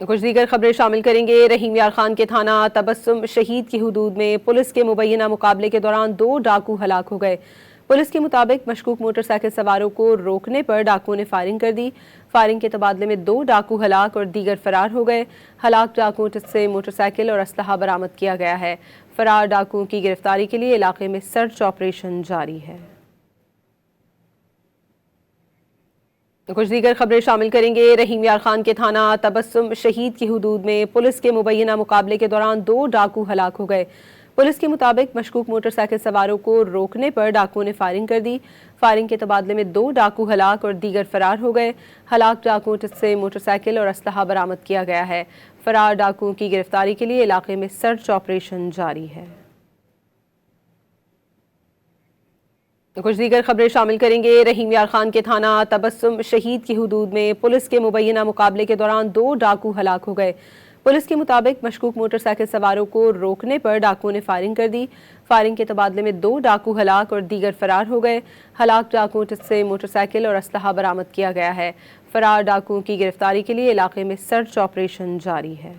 کچھ دیگر خبریں شامل کریں گے۔ رحیم یار خان کے تھانہ تبسم شہید کی حدود میں پولیس کے مبینہ مقابلے کے دوران 2 ڈاکو ہلاک ہو گئے۔ پولیس کے مطابق مشکوک موٹر سائیکل سواروں کو روکنے پر ڈاکوؤں نے فائرنگ کر دی۔ فائرنگ کے تبادلے میں 2 ڈاکو ہلاک اور دیگر فرار ہو گئے۔ ہلاک ڈاکوؤں سے موٹر سائیکل اور اسلحہ برآمد کیا گیا ہے۔ فرار ڈاکوؤں کی گرفتاری کے لیے علاقے میں سرچ آپریشن جاری ہے۔ کچھ دیگر خبریں شامل کریں گے۔ رحیم یار خان کے تھانہ تبسم شہید کی حدود میں پولیس کے مبینہ مقابلے کے دوران 2 ڈاکو ہلاک ہو گئے۔ پولیس کے مطابق مشکوک موٹر سائیکل سواروں کو روکنے پر ڈاکوؤں نے فائرنگ کر دی۔ فائرنگ کے تبادلے میں 2 ڈاکو ہلاک اور دیگر فرار ہو گئے۔ ہلاک ڈاکوؤں سے موٹر سائیکل اور اسلحہ برآمد کیا گیا ہے۔ فرار ڈاکوؤں کی گرفتاری کے لیے علاقے میں سرچ آپریشن جاری ہے۔ کچھ دیگر خبریں شامل کریں گے۔ رحیم یار خان کے تھانہ تبسم شہید کی حدود میں پولیس کے مبینہ مقابلے کے دوران 2 ڈاکو ہلاک ہو گئے۔ پولیس کے مطابق مشکوک موٹر سائیکل سواروں کو روکنے پر ڈاکوؤں نے فائرنگ کر دی۔ فائرنگ کے تبادلے میں 2 ڈاکو ہلاک اور دیگر فرار ہو گئے۔ ہلاک ڈاکوؤں سے موٹر سائیکل اور اسلحہ برآمد کیا گیا ہے۔ فرار ڈاکوؤں کی گرفتاری کے لیے علاقے میں سرچ آپریشن جاری ہے۔